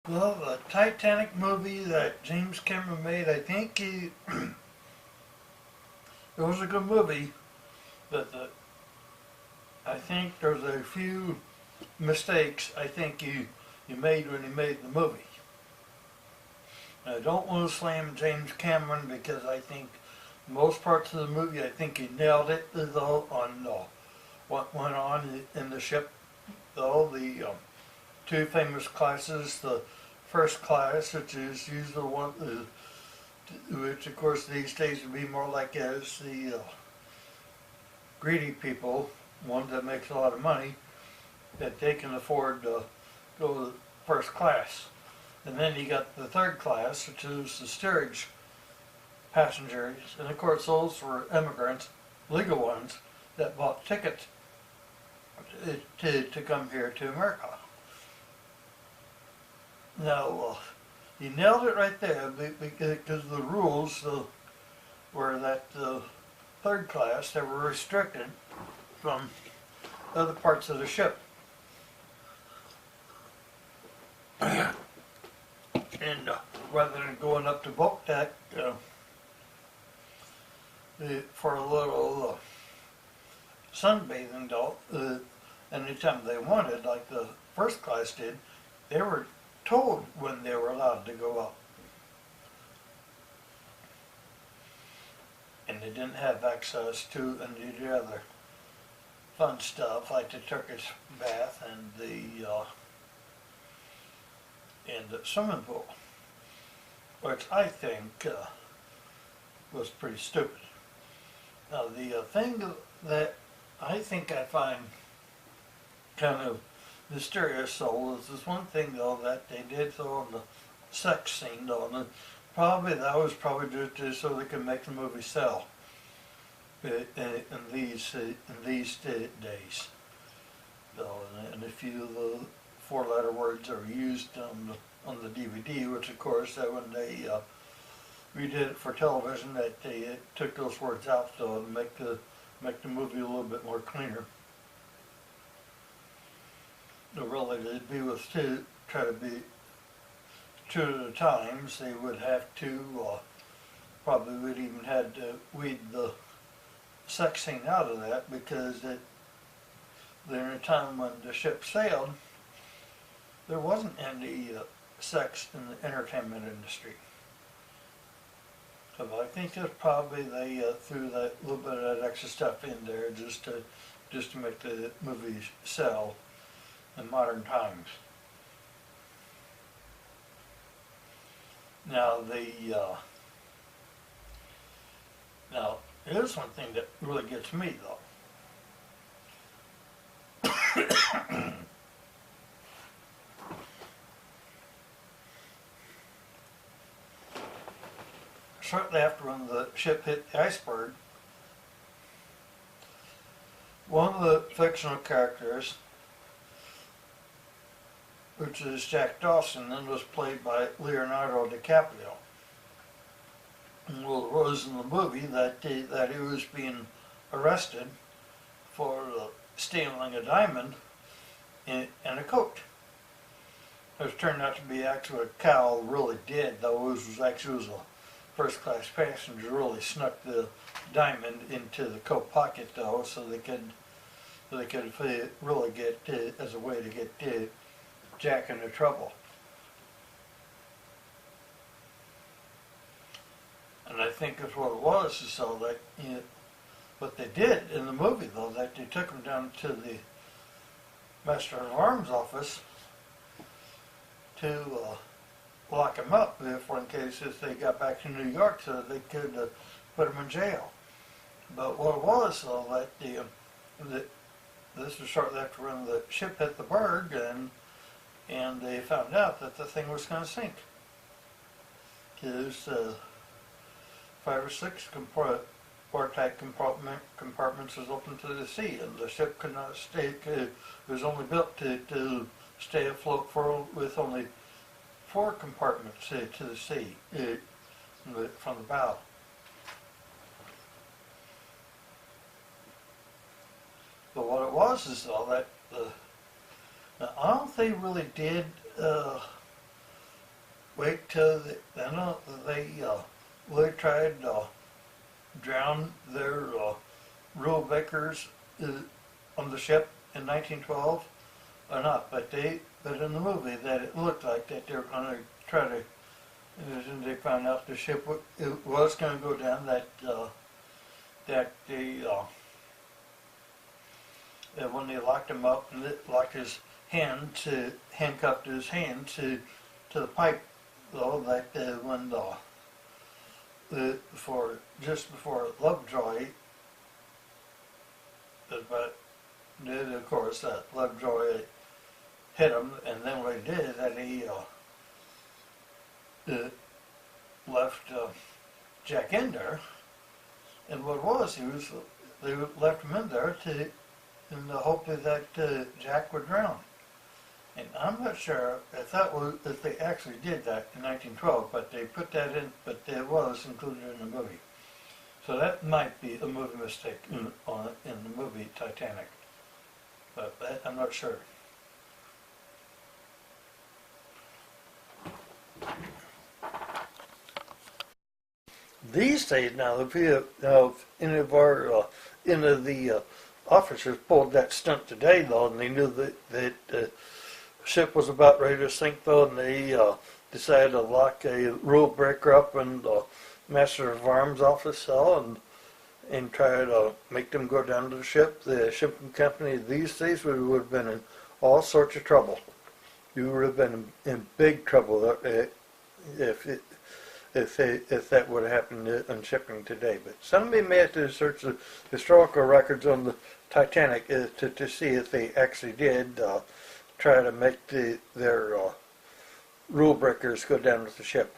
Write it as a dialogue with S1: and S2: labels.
S1: Well, the Titanic movie that James Cameron made, I think it was a good movie, but I think there's a few mistakes I think you made when you made the movie. And I don't want to slam James Cameron because I think most parts of the movie, I think he nailed it though on what went on in the ship. Though the two famous classes, the first class, which is usually one, which of course these days would be more like as the greedy people, ones that makes a lot of money, that they can afford to go to first class. And then you got the third class, which is the steerage passengers, and of course those were immigrants, legal ones, that bought tickets to come here to America. Now, you nailed it right there because the rules were that third class, they were restricted from other parts of the ship. And rather than going up to boat deck for a little sunbathing anytime they wanted, like the first class did, they were told when they were allowed to go up. And they didn't have access to any of the other fun stuff like the Turkish bath and the swimming pool, which I think was pretty stupid. Now the thing that I think I find kind of mysterious though is this one thing though that they did though in the sex scene though, and probably that was probably just so they could make the movie sell in these days. Though, and a few of the four-letter words are used on the DVD, which of course that when they redid it for television, that they took those words out to make the movie a little bit more cleaner. Really, they'd be with try to be true to the times. They would have to probably would even had to weed the sex scene out of that because during a time when the ship sailed, there wasn't any sex in the entertainment industry. So I think that probably they threw that little bit of that extra stuff in there just to make the movie sell in modern times. Now now here's one thing that really gets me though. Shortly after when the ship hit the iceberg, one of the fictional characters, which is Jack Dawson, then was played by Leonardo DiCaprio. And well, it was in the movie that he was being arrested for stealing a diamond in a coat. It turned out to be actually a cow really did, though it was actually a first class passenger really snuck the diamond into the coat pocket though, so they could really get as a way to get Jack into trouble. And I think that's what it was, is so that what they did in the movie though, that they took him down to the Master of Arms office to lock him up for in case if they got back to New York so they could put him in jail. But what it was though, that this was shortly after when the ship hit the berg and they found out that the thing was going to sink. Because 5 or 6 watertight compartments was open to the sea, and the ship could not stay. It was only built to stay afloat with only 4 compartments to the sea from the bow. But what it was is though that now, I don't think they really did wait till they tried to drown their rule breakers on the ship in 1912 or not, but in the movie that it looked like that they were going to try to, and they found out the ship it was going to go down, that they when they locked him up and locked his hand handcuffed his hand to the pipe, though, that when before Lovejoy, but did, of course, that Lovejoy hit him, and then what he did, that he left Jack in there, and what it was, they left him in there in the hope that Jack would drown. And I'm not sure if they actually did that in 1912, but they put that in, but it was included in the movie. So that might be a movie mistake in the movie Titanic, but I'm not sure. These days now, if any of the officers pulled that stunt today, though, and they knew that the ship was about ready to sink, though, and they decided to lock a rule breaker up in the Master of Arms office cell and try to make them go down to the shipping company these days would have been in all sorts of trouble. You would have been in big trouble if that would have happened on shipping today. But somebody may have to search the historical records on the Titanic to see if they actually did try to make their rule breakers go down with the ship.